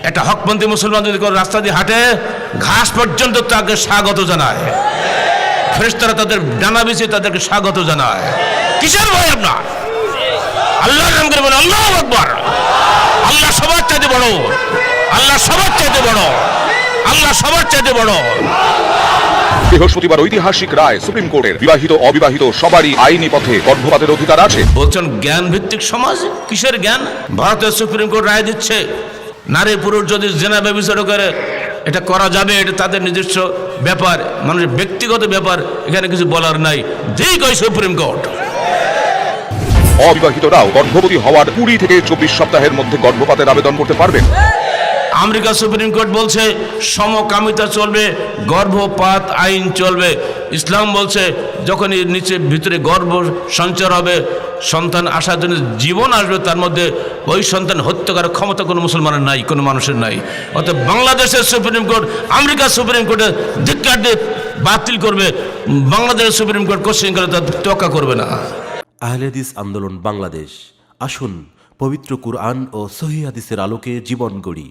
একটা হকপন্থী মুসলমান যদি কোনো রাস্তা দিয়ে হাঁটে, ঘাস পর্যন্ত তাকে স্বাগত জানায়। ফেরেশতারা তাদের ডানা বিছিয়ে তাদেরকে স্বাগত জানায়। কিসের ভয় আপনার? আল্লাহর নাম করে বলেন আল্লাহু আকবার। আল্লাহ সবার চাইতে বড়, আল্লাহ সবার চাইতে বড়, আল্লাহ সবার চাইতে বড়। বৃহস্পতিবার ঐতিহাসিক রায়, সুপ্রিম কোর্টের বিবাহিত অবিবাহিত সবারই আইনি পথে গর্ভপাতের অধিকার আছে। বলছেন জ্ঞান ভিত্তিক সমাজ, কিসের জ্ঞান? ভারতের সুপ্রিম কোর্ট রায় দিচ্ছে নারী পুরুষ যদি জেনা ব্যভিচার করে এটা করা যাবে, এটা তাদের নিজস্ব ব্যাপার, মানুষের ব্যক্তিগত ব্যাপার, এখানে কিছু বলার নাই। যেই কয় সুপ্রিম কোর্ট। অবিবাহিতরাও গর্ভবতী হওয়ার 20 থেকে 24 সপ্তাহের মধ্যে গর্ভপাতের আবেদন করতে পারবেন। আমেরিকা সুপ্রিম কোর্ট বলছে সমকামিতা চলবে, গর্ভপাত আইন চলবে। ইসলাম বলছে যখনই নিচে ভিতরে গর্ভ সঞ্চার হবে, সন্তান আসার জন্য জীবন আসবে, তার মধ্যে ওই সন্তান হত্যা করার ক্ষমতা কোনো মুসলমানের নাই, কোনো মানুষের নাই। অর্থাৎ বাংলাদেশের সুপ্রিম কোর্ট আমেরিকা সুপ্রিম কোর্টে ধিক্কার দিয়ে বাতিল করবে, বাংলাদেশের সুপ্রিম কোর্ট কোশ্চেন করে তার তোয়াক্কা করবে না। আহলে হাদিস আন্দোলন বাংলাদেশ, আসুন পবিত্র কুরআন ও সহিহ হাদিসের আলোকে জীবন গড়ি।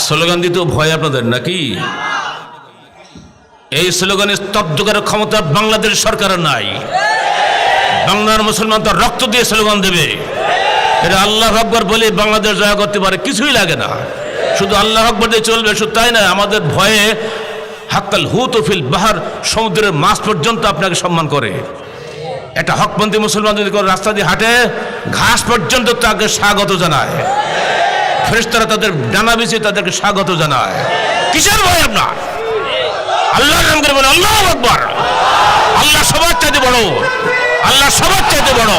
স্লোগান দিতেও ভয় আপনাদের নাকি? এই স্লোগানে স্তব্ধ করার ক্ষমতা বাংলাদেশ সরকারের নাই। বাংলার মুসলমান তার রক্ত দিয়ে স্লোগান দেবে। এটা আল্লাহ আকবার বলে বাংলাদেশ জয় করতে পারে, কিছুই লাগে না। শুধু আল্লাহ আকবার দিয়ে চলবে, শুধু তাই না, আমাদের ভয়ে হাক্কাল হুত ফিল বাহার, সমুদ্রের মাছ পর্যন্ত আপনাকে সম্মান করে। একটা হকপন্থী মুসলমান যদি কোনো রাস্তা দিয়ে হাঁটে, ঘাস পর্যন্ত তাকে স্বাগত জানায়। ফেরেশতারা তাদের ডানা বিছিয়ে তাদেরকে স্বাগত জানায়। কিসের ভয় আপনার? আল্লাহর নাম করে বলেন আল্লাহু আকবার। আল্লাহ সবার চাইতে বড়, আল্লাহ সবার চাইতে বড়,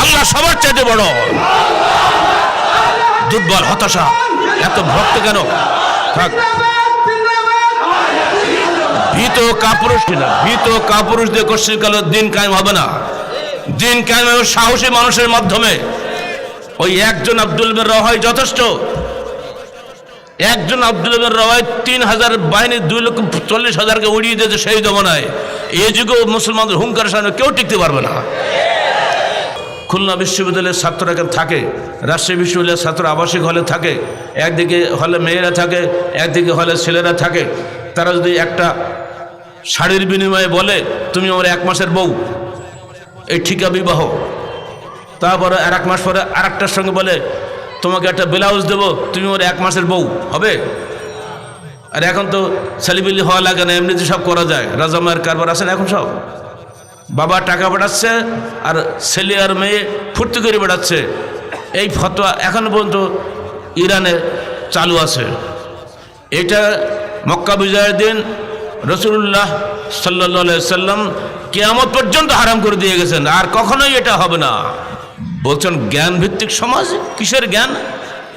আল্লাহ সবার চাইতে বড়। দুর্বল, হতাশা, এত ভক্ত কেন? থাক। ভীত কাপুরুষ কিনা, ভীত কাপুরুষ দিয়ে কোশ্চিন কালে দিন কায়েম হবে না। দিন কায়েম হবে সাহসী মানুষের মাধ্যমে। ওই একজন আব্দুল বের রওয়াই যথেষ্ট। একজন আব্দুল বের রওয়াই 3000 বাহিনী 2,40,000কে উড়িয়ে দিয়েছে সেই জমানায়। এই যুগেও মুসলমানদের হুঙ্কারের সামনে কেউ টিকতে পারবে না। খুলনা বিশ্ববিদ্যালয়ের ছাত্ররা এখানে থাকে, রাজশাহী বিশ্ববিদ্যালয়ের ছাত্র আবাসিক হলে থাকে, একদিকে হলে মেয়েরা থাকে, একদিকে হলে ছেলেরা থাকে। তারা যদি একটা শাড়ির বিনিময়ে বলে তুমি আমার 1 মাসের বউ, এই ঠিকা বিবাহ, তারপরে আর 1 মাস পরে আর একটার সঙ্গে বলে তোমাকে একটা ব্লাউজ দেবো, তুমি ওর 1 মাসের বউ হবে। আর এখন তো ছেলেবিলি হওয়া লাগে না, এমনি যে সব করা যায়। রাজামায়ের কারবার আছে না এখন সব। বাবা টাকা পাঠাচ্ছে আর ছেলে আর মেয়ে ফুর্তি করে বেড়াচ্ছে। এই ফতোয়া এখন পর্যন্ত ইরানে চালু আছে। এটা মক্কা বিজয়ের দিন রাসূলুল্লাহ সাল্লাল্লাহু আলাইহি সাল্লাম কিয়ামত পর্যন্ত হারাম করে দিয়ে গেছেন, আর কখনোই এটা হবে না। বলছেন জ্ঞান ভিত্তিক সমাজ, কিসের জ্ঞান?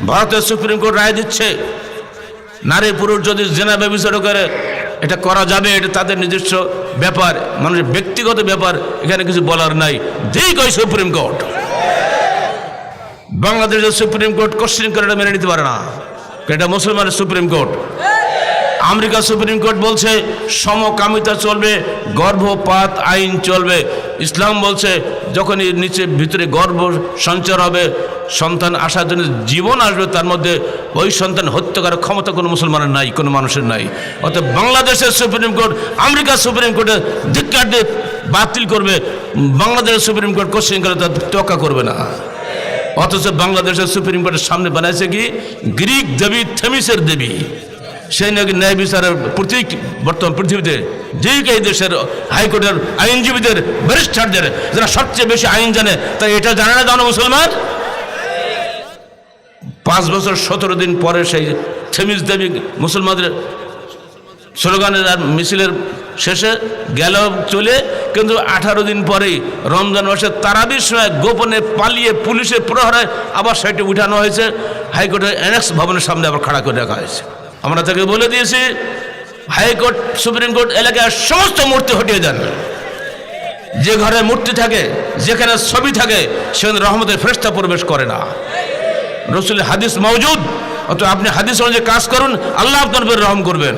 ভারতের সুপ্রিম কোর্ট রায় দিচ্ছে নারী পুরুষ যদি জেনা ব্যভিচার করে এটা করা যাবে, এটা তাদের নিজস্ব ব্যাপার, মানুষের ব্যক্তিগত ব্যাপার, এখানে কিছু বলার নাই। যেই কয় সুপ্রিম কোর্ট। বাংলাদেশের সুপ্রিম কোর্ট কোশ্চেন করে এটা মেনে নিতে পারে না, এটা মুসলমানের supreme court. America supreme court বলছে সমকামিতা চলবে, গর্ভপাত আইন চলবে। ইসলাম বলছে যখনই নিচে ভিতরে গর্ভ সঞ্চার হবে, সন্তান আসার জন্য জীবন আসবে, তার মধ্যে ওই সন্তান হত্যা করার ক্ষমতা কোনো মুসলমানের নাই, কোনো মানুষের নাই। অর্থাৎ বাংলাদেশের সুপ্রিম কোর্ট আমেরিকা সুপ্রিম কোর্টে ধিক্কার দিয়ে বাতিল করবে, বাংলাদেশের সুপ্রিম কোর্ট কোশ্চেন করে তার তোয়াক্কা করবে না। অথচ বাংলাদেশের সুপ্রিম কোর্টের সামনে বানাইছে কি গ্রিক দেবী থেমিসের দেবী। সেই নাকি ন্যায় বিচারের প্রতীক বর্তমান পৃথিবীতে। যেই এই দেশের হাইকোর্টের আইনজীবীদের, ব্যারিস্টারদের, যারা সবচেয়ে বেশি আইন জানে, তাই এটা জানে না জানো মুসলমান? 5 বছর 17 দিন পরে সেই থেমিস দেবী মুসলমানদের স্লোগানের আর মিছিলের শেষে গেল চলে, কিন্তু 18 দিন পরেই রমজান মাসে তারাবির সময় গোপনে পালিয়ে পুলিশের প্রহরায় আবার সেটি উঠানো হয়েছে, হাইকোর্টের অ্যানেক্স ভবনের সামনে আবার খাড়া করে রাখা হয়েছে। আমরা তাকে বলে দিয়েছি হাইকোর্ট সুপ্রিম কোর্ট এলাকায় সমস্ত মূর্তি হটিয়ে দেন। যে ঘরে মূর্তি থাকে, যেখানে ছবি থাকে, সেখানে রহমতের ফেরেশতা প্রবেশ করে না। রসুলের হাদিস মওজুদ, অত আপনি হাদিস অনুযায়ী কাজ করুন, আল্লাহ আপনার উপর রহম করবেন।